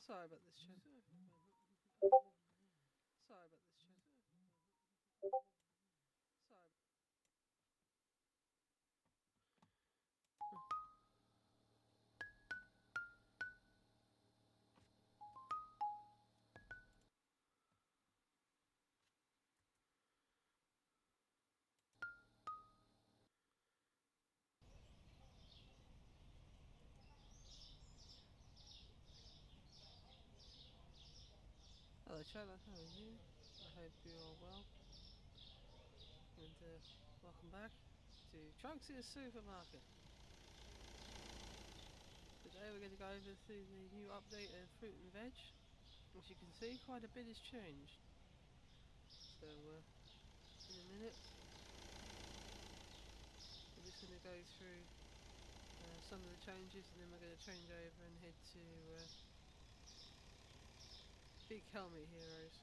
Sorry about this, Chen. Sorry about this, Chen. Sorry. Hello, Chandler. How are you? I hope you are well. And welcome back to Trunks' Supermarket. Today we're going to go over to the new update of fruit and veg. As you can see, quite a bit has changed. So in a minute, we're just going to go through some of the changes, and then we're going to change over and head to Big Helmet Heroes,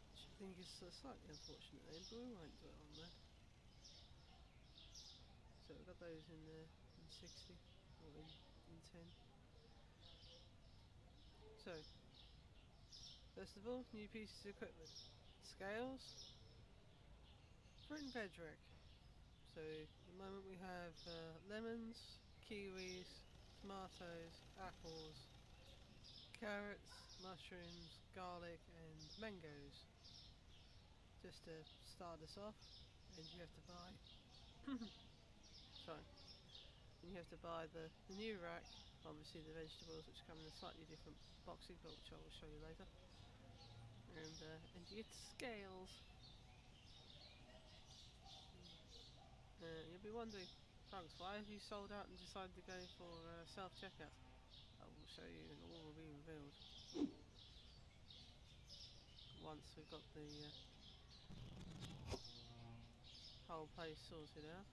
which I think is slightly unfortunate then, but we won't dwell on that. So we've got those in 60 or in 10. So, first of all, new pieces of equipment. Scales, fruit and veg rack. So, at the moment we have lemons, kiwis, tomatoes, apples, carrots, mushrooms, garlic and mangoes. Just to start us off, and you have to buy sorry, and you have to buy the new rack, obviously the vegetables which come in a slightly different boxing, but which I will show you later. And you get scales. You'll be wondering, Trunks, why have you sold out and decided to go for self-checkout? I will show you and all will be revealed once we've got the whole place sorted out.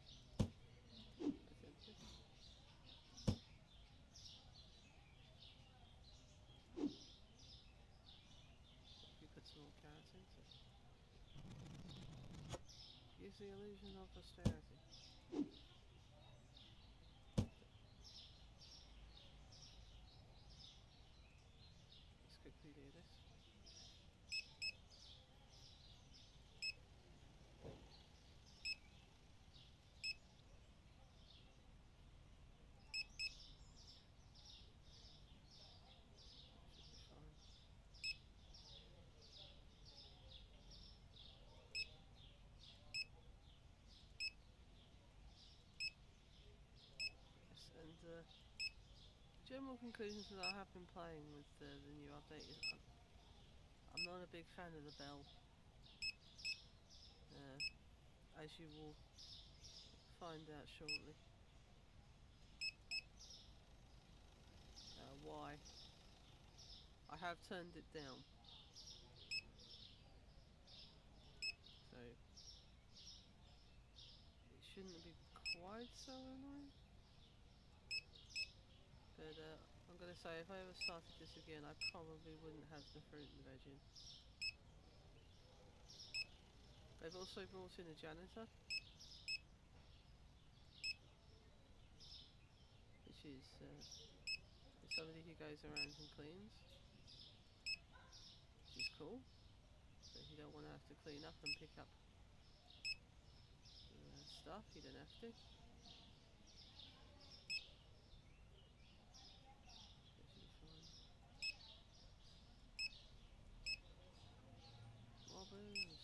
We put some more carrots into it. Gives the illusion of austerity. Let's quickly do this. Yes, and general conclusions that I have been playing with the new update is I'm not a big fan of the bell, as you will find out shortly. Why? I have turned it down, so it shouldn't be quite so annoying. But I'm going to say, if I ever started this again, I probably wouldn't have the fruit and veg in. They've also brought in a janitor, which is somebody who goes around and cleans, which is cool. So if you don't want to have to clean up and pick up stuff, you don't have to. Robbers.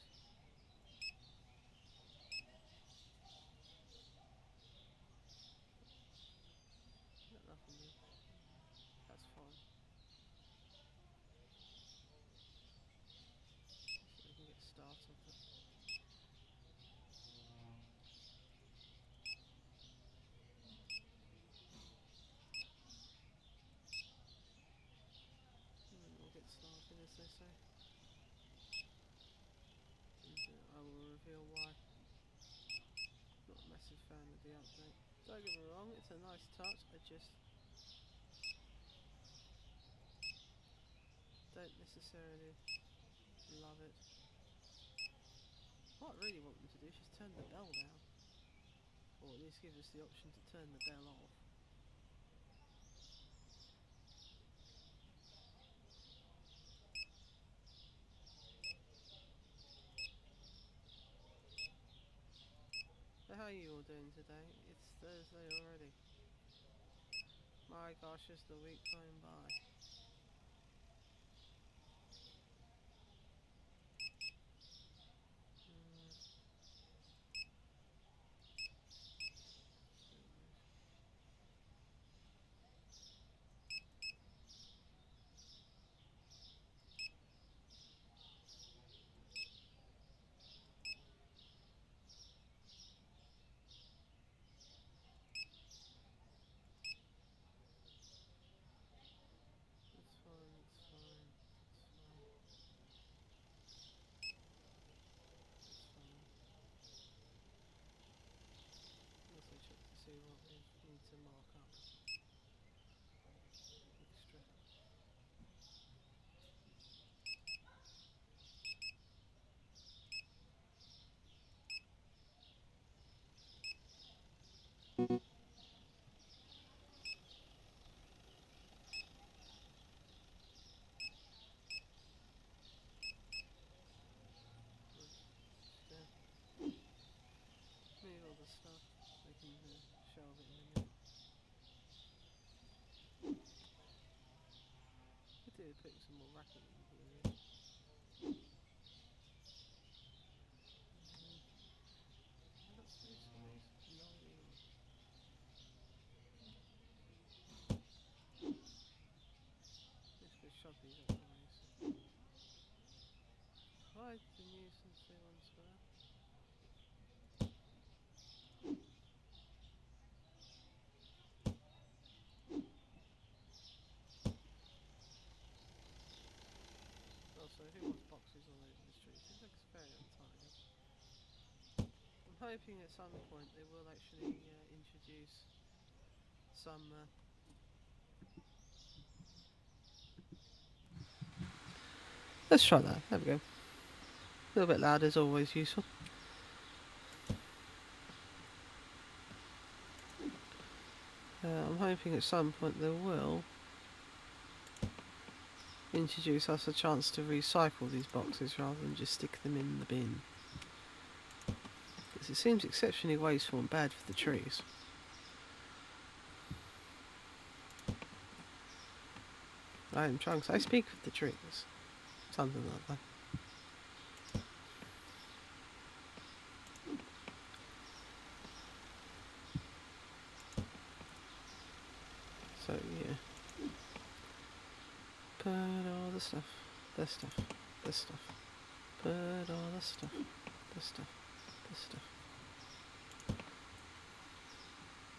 Got nothing there. That's fine. So we can get started. And we'll get started, as they say. And I will reveal why. Not a massive fan of the update. Don't get me wrong, it's a nice touch, I just don't necessarily love it. What I really want them to do is just turn the bell down. Or at least give us the option to turn the bell off. So how are you all doing today? It's Thursday already. My gosh, is the week going by. It's fine, it's fine, it's fine, it's fine. Also check to see what we need to mark up extra. Move all the stuff so we can shelve it in a minute. Could do with putting some more racking in here. I got space for these? No idea. Let's go shove these out the way. So. Hide the nuisance they once were. Also, who wants boxes all over the street? It looks very untidy. I'm hoping at some point they will actually introduce some. Let's try that. There we go. A little bit louder is always useful. I'm hoping at some point they will introduce us a chance to recycle these boxes rather than just stick them in the bin. Because it seems exceptionally wasteful and bad for the trees. I am trunks. I speak with the trees. Something like that. So yeah. Put all the stuff, this stuff, this stuff. Put all the stuff, this stuff, this stuff.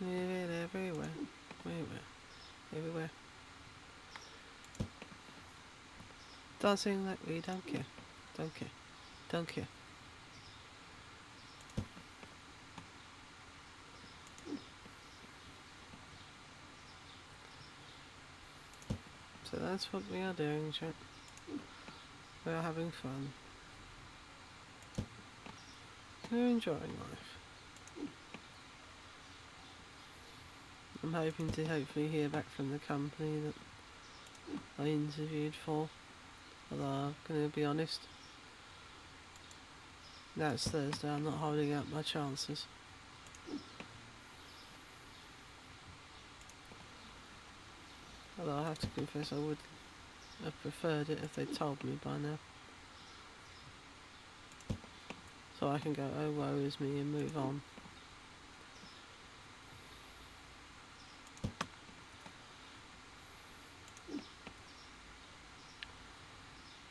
Move it everywhere, everywhere. Dancing like we don't care, don't care, don't care. So that's what we are doing, chat. We are having fun. We're enjoying life. I'm hoping to hopefully hear back from the company that I interviewed for. Although I'm going to be honest, now it's Thursday, I'm not holding out my chances. Although I have to confess I would have preferred it if they'd told me by now. So I can go, oh woe is me, and move on.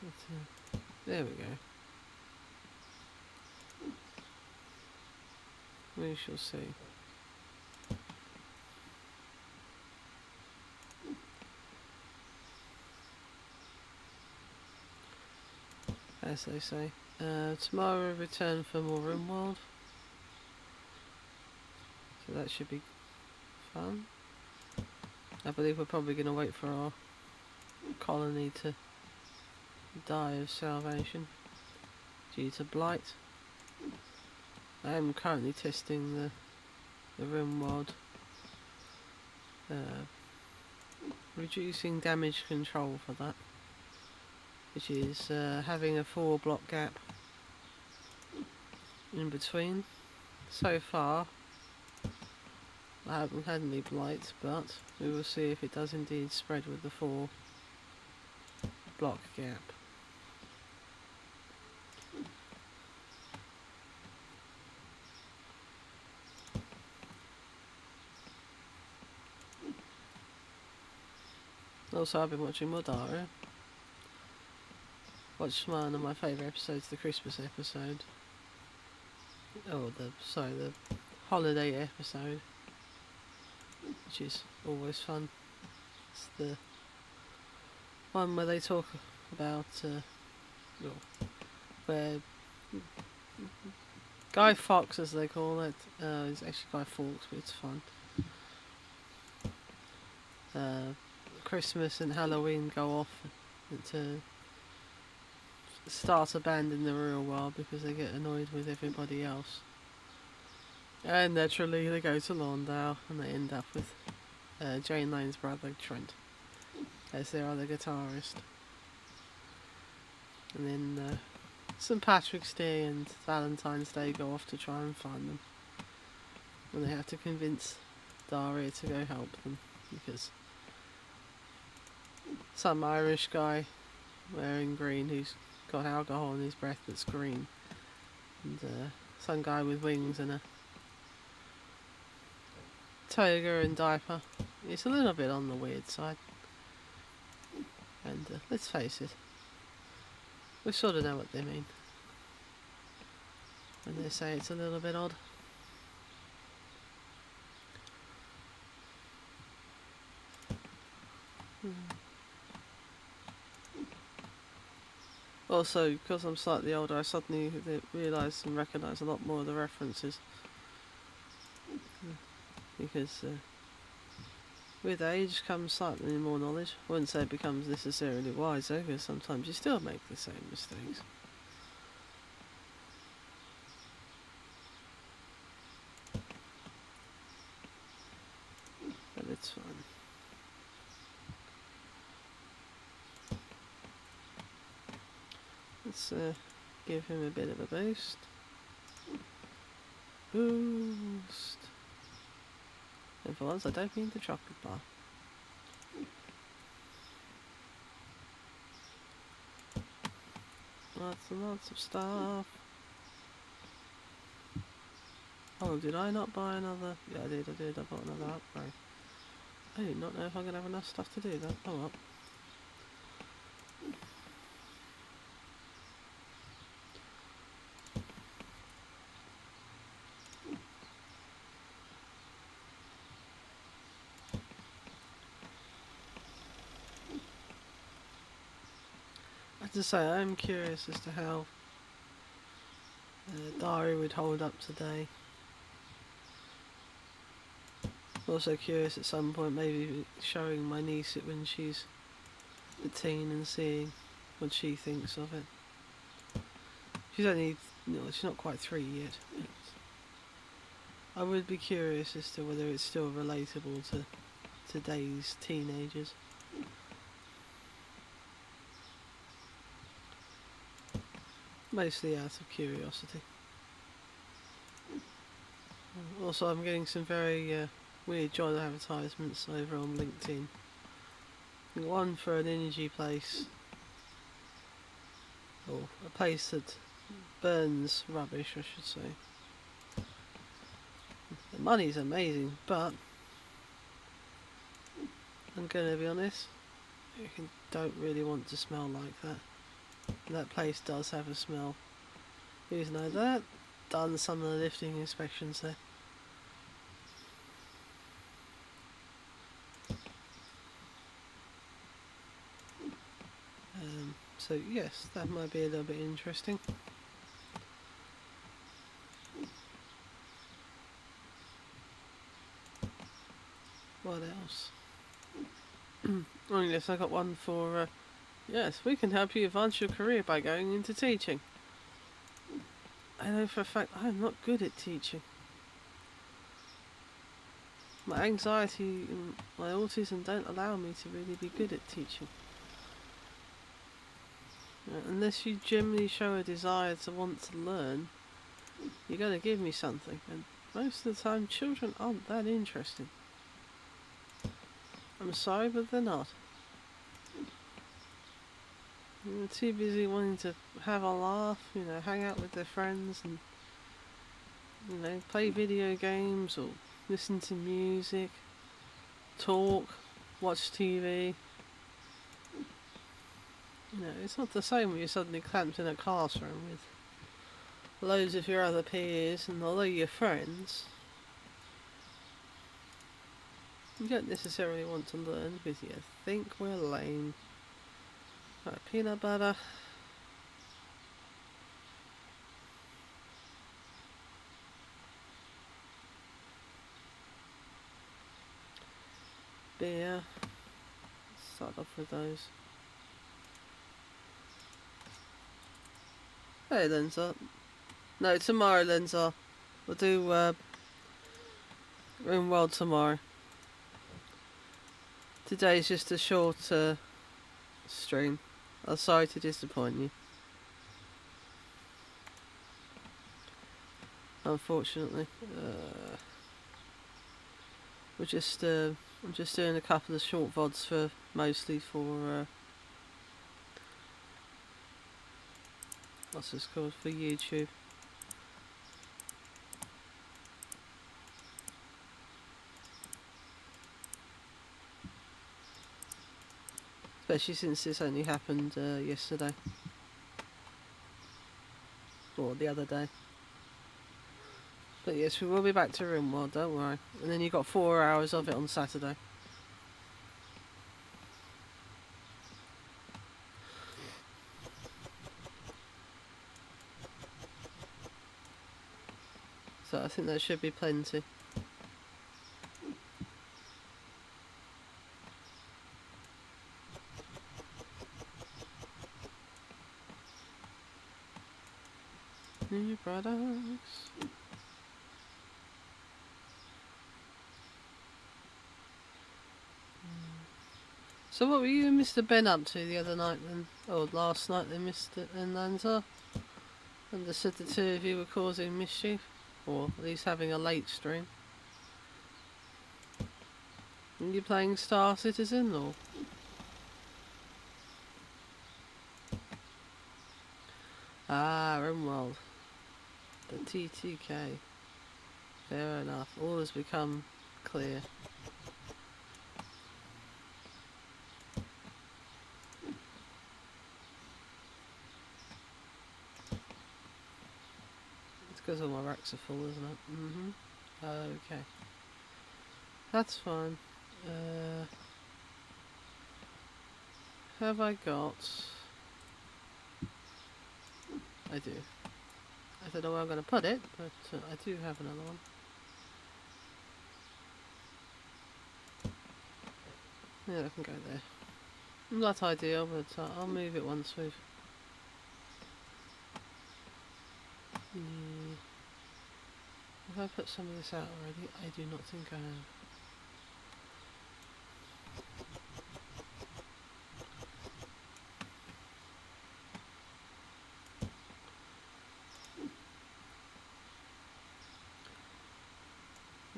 But, there we go. We shall see. As they say. Tomorrow return for more RimWorld. So that should be fun. I believe we're probably going to wait for our colony to die of starvation due to blight. I am currently testing the RimWorld, reducing damage control for that, which is having a 4-block gap in between. So far I haven't had any blight, but we will see if it does indeed spread with the 4-block gap. Also, I've been watching more Daria. Watched one of my favourite episodes, the Christmas episode. Oh, the holiday episode, which is always fun. It's the one where they talk about where Guy Fawkes, as they call it, is actually Guy Fawkes, but it's fun. Christmas and Halloween go off to start a band in the real world because they get annoyed with everybody else. And naturally they go to Lawndale and they end up with Jane Lane's brother Trent as their other guitarist. And then St. Patrick's Day and Valentine's Day go off to try and find them. And they have to convince Daria to go help them because some Irish guy wearing green who's got alcohol in his breath that's green, and some guy with wings and a toga and diaper. It's a little bit on the weird side, and let's face it, we sort of know what they mean when they say it's a little bit odd. Also, because I'm slightly older, I suddenly realise and recognise a lot more of the references. Because with age comes slightly more knowledge. I wouldn't say it becomes necessarily wiser, because sometimes you still make the same mistakes. But it's fun. Let's give him a bit of a boost. Boost. And for once I don't mean the chocolate bar. Lots and lots of stuff. Oh, did I not buy another? Yeah, I did. I bought another upgrade. I do not know if I'm going to have enough stuff to do that. Oh well. I have to say, I'm curious as to how Daria would hold up today. Also curious at some point maybe showing my niece it when she's a teen and seeing what she thinks of it. She's only, she's not quite 3 yet. I would be curious as to whether it's still relatable to today's teenagers. Mostly out of curiosity. Also, I'm getting some very weird job advertisements over on LinkedIn. One for an energy place, or a place that burns rubbish, I should say. The money's amazing, but I'm gonna be honest, I don't really want to smell like that. That place does have a smell. Who's know that? Done some of the lifting inspections there. So yes, that might be a little bit interesting. What else? Oh yes, I got one for, yes, we can help you advance your career by going into teaching. I know for a fact I'm not good at teaching. My anxiety and my autism don't allow me to really be good at teaching. Unless you generally show a desire to want to learn, you're going to give me something. And most of the time, children aren't that interesting. I'm sorry, but they're not. They're too busy wanting to have a laugh, hang out with their friends and, play video games or listen to music, talk, watch TV. It's not the same when you're suddenly clamped in a classroom with loads of your other peers and although you're friends, you don't necessarily want to learn because you think we're lame. Right, peanut butter. Beer. Let's start off with those. Hey, Lenza. No, tomorrow, Lenza. We'll do RimWorld tomorrow. Today's just a short stream. I'm sorry to disappoint you. Unfortunately. I'm just doing a couple of short VODs for mostly for what's this called, for YouTube. Especially since this only happened yesterday. Or the other day. But yes, we will be back to RimWorld, don't worry. And then you got 4 hours of it on Saturday. So I think there should be plenty. New products. So what were you and Mr. Ben up to the other night then? Or last night then, Mr. and Lanza? Understood the two of you were causing mischief? Or at least having a late stream? Are you playing Star Citizen or? Ah, RimWorld. The TTK. Fair enough. All has become clear. It's because all my racks are full, isn't it? Mm-hmm. Okay. That's fine. Have I got... I do. I don't know where I'm going to put it, but I do have another one. Yeah, I can go there. Not ideal, but I'll move it once we've... Have I put some of this out already? I do not think I have.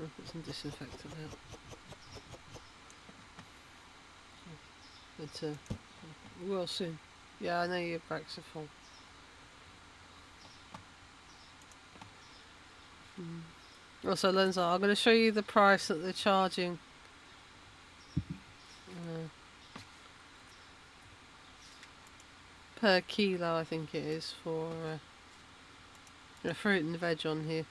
I'll put some disinfectant out. But we will soon. Yeah, I know your backs are full. Also, Lenza, I'm going to show you the price that they're charging. Per kilo, I think it is, for fruit and veg on here.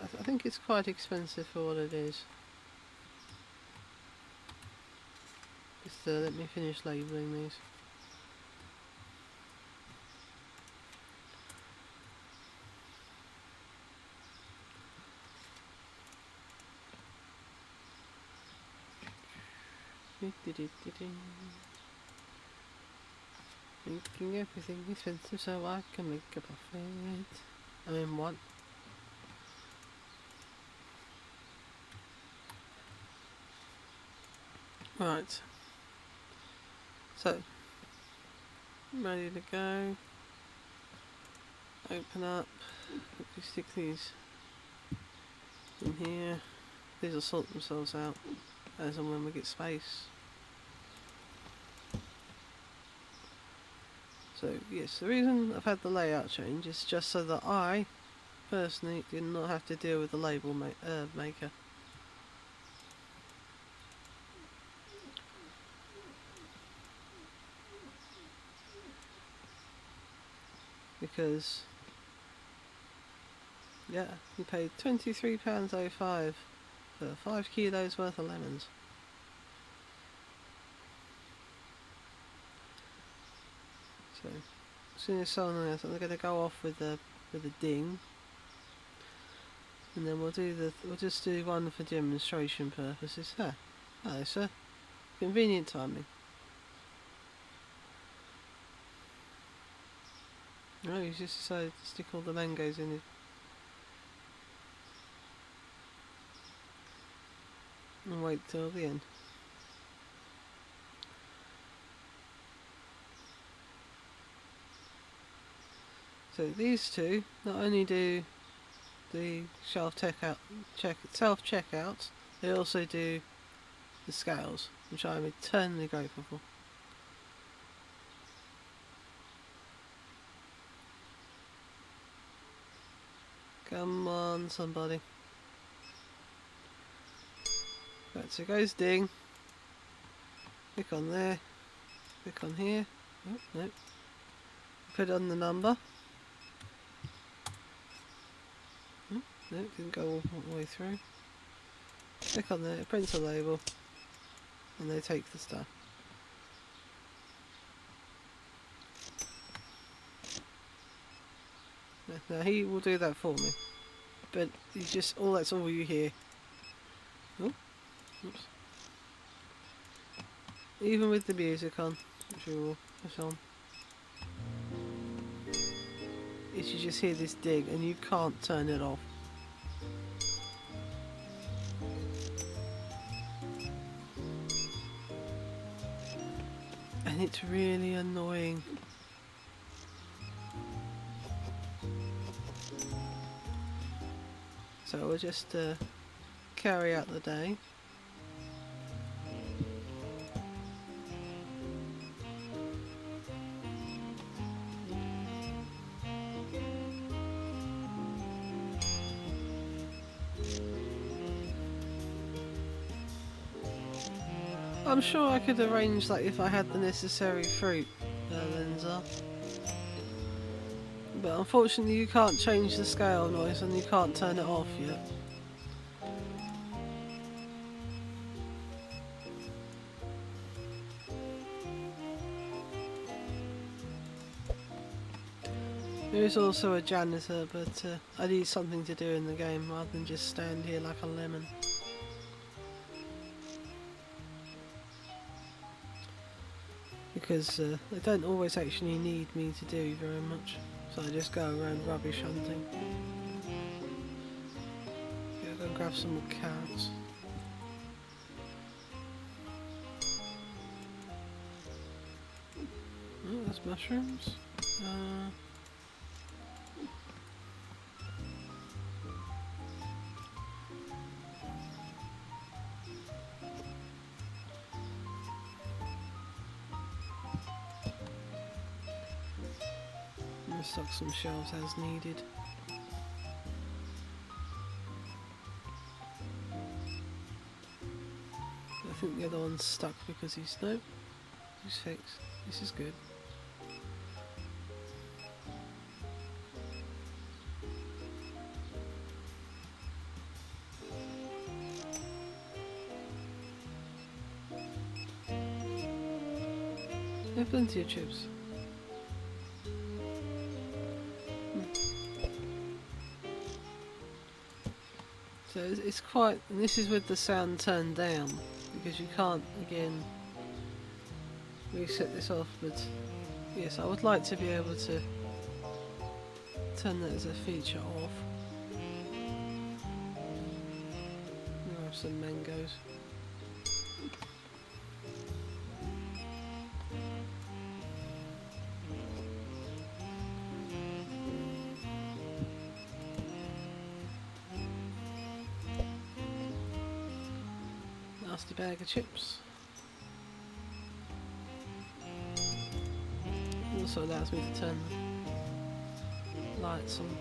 I think it's quite expensive for what it is. Just let me finish labelling these. Making everything expensive so I can make a profit. I mean, what? Right. So, ready to go. Open up. Quickly stick these in here. These will sort themselves out as and when we get space. So yes, the reason I've had the layout change is just so that I personally did not have to deal with the label maker. Because yeah, you paid £23.05 for 5 kilos worth of lemons. So as soon as someone else, I'm going to go off with a ding, and then we'll just do one for demonstration purposes. Hello sir, convenient timing. No, he's just decided to stick all the mangoes in it. And wait till the end. So these two not only do the self checkout, they also do the scales, which I'm eternally grateful for. Come on, somebody. Right, so it goes ding. Click on there. Click on here. Oh, nope. Put on the number. Oh, nope, didn't go all the way through. Click on there, print a label, and they take the stuff. Now he will do that for me, but that's all you hear. Oh, oops. Even with the music on, which we will push on, you just hear this dig and you can't turn it off. And it's really annoying. So we'll just carry out the day. I'm sure I could arrange that if I had the necessary fruit, Linza. But unfortunately you can't change the scale noise and you can't turn it off yet. There is also a janitor, but I need something to do in the game rather than just stand here like a lemon. Because they don't always actually need me to do very much, so I just go around rubbish hunting. Gotta go and grab some more carrots. Oh, that's mushrooms. Stock some shelves as needed. I think the other one's stuck because he's fixed. This is good. There are plenty of chips. So it's quite, and this is with the sound turned down, because you can't again reset this off, but yes, I would like to be able to turn that as a feature off. Grab some mangoes. Nasty bag of chips. Also allows me to turn the lights on.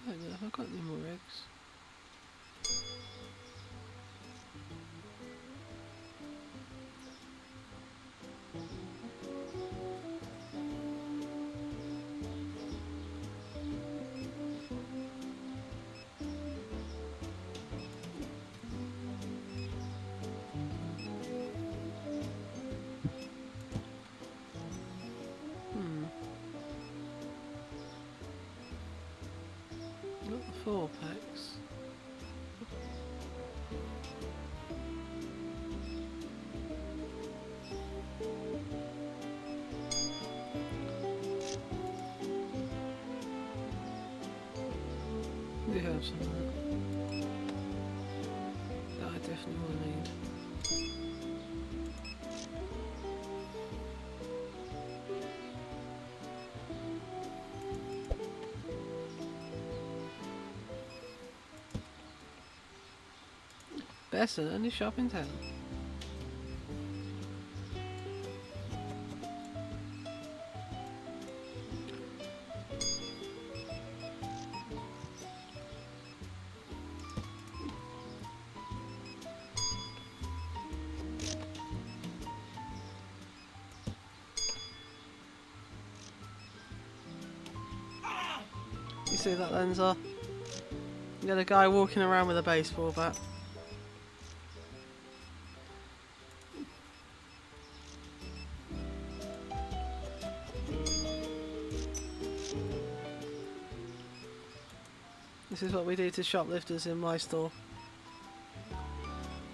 I don't know if I've got any more eggs. Not the 4 packs. We have some of that I definitely will need. Best and only shop in town. You see that, Lenza? You got a guy walking around with a baseball bat. This is what we do to shoplifters in my store.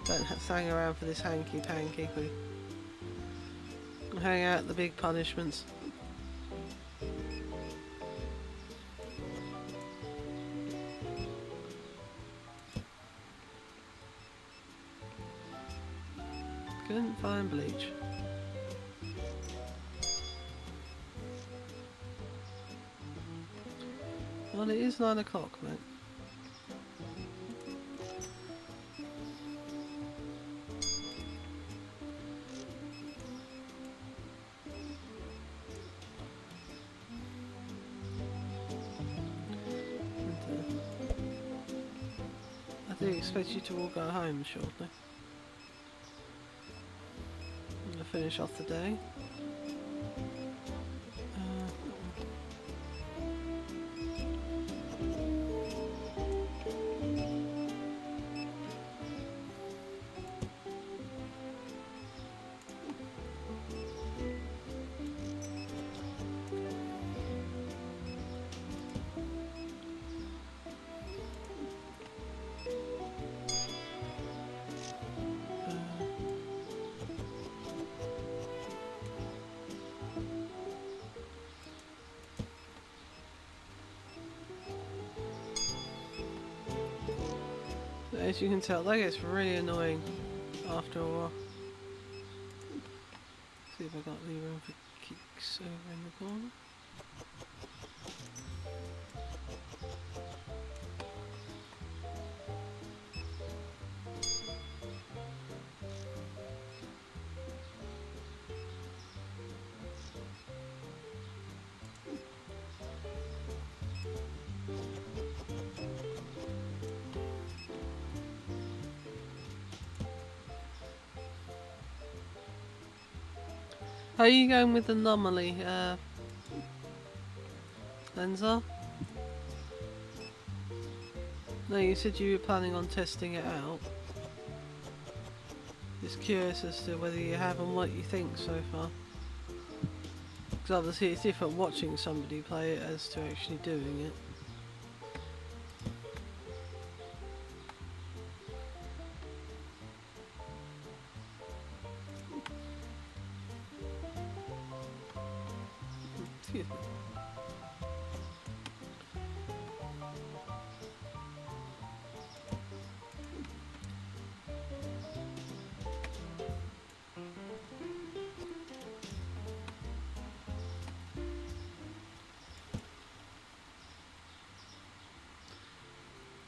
Don't hang around for this hanky-panky. We hang out the big punishments. Couldn't find bleach. Well, it is 9 o'clock, mate. I do expect you to all go home shortly. I'm going to finish off the day. As you can tell, that gets really annoying after a while. See if I got any room for kicks over in the corner. How are you going with anomaly, Lenza? No, you said you were planning on testing it out. Just curious as to whether you have and what you think so far. Because obviously it's different watching somebody play it as to actually doing it. Excuse me.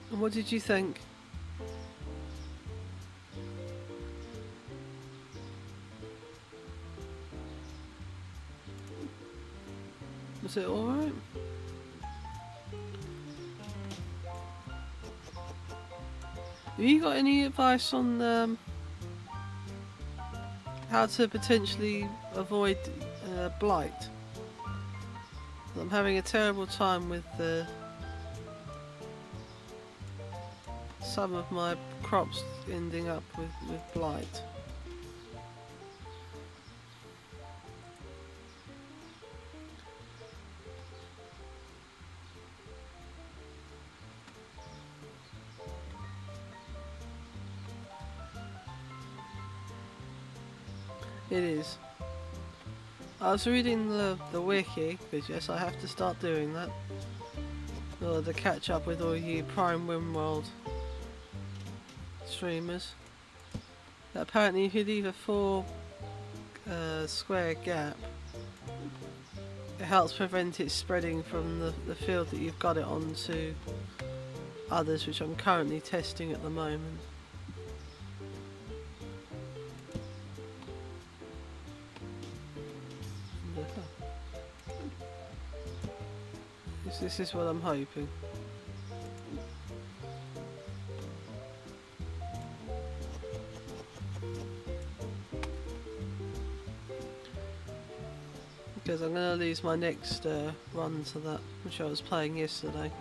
And what did you think? Was it alright? Have you got any advice on how to potentially avoid blight? I'm having a terrible time with some of my crops ending up with blight. It is. I was reading the wiki, because yes, I have to start doing that. Or to catch up with all you Prime Rimworld streamers. That apparently if you leave a 4 square gap, it helps prevent it spreading from the field that you've got it on to others, which I'm currently testing at the moment. This is what I'm hoping. Because I'm going to lose my next run to that, which I was playing yesterday.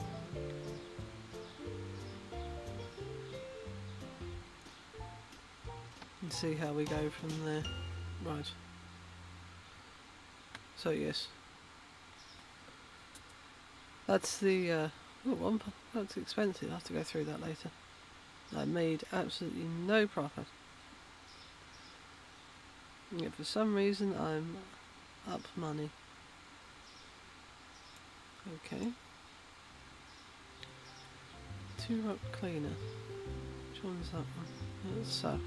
And see how we go from there. Right. So yes. That's the, that's expensive, I'll have to go through that later. I made absolutely no profit. Yet for some reason I'm up money. Okay. 2 rock cleaner. Which one's that one? That's Sapo.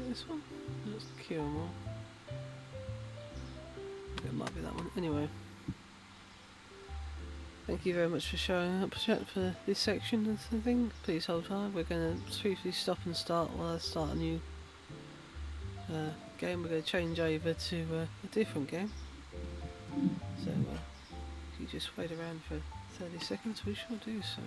This one? That's Kilmore. It might be that one. Anyway. Thank you very much for showing up for this section of the thing. Please hold on. We're going to briefly stop and start while I start a new game. We're going to change over to a different game. So if you just wait around for 30 seconds, we shall do so.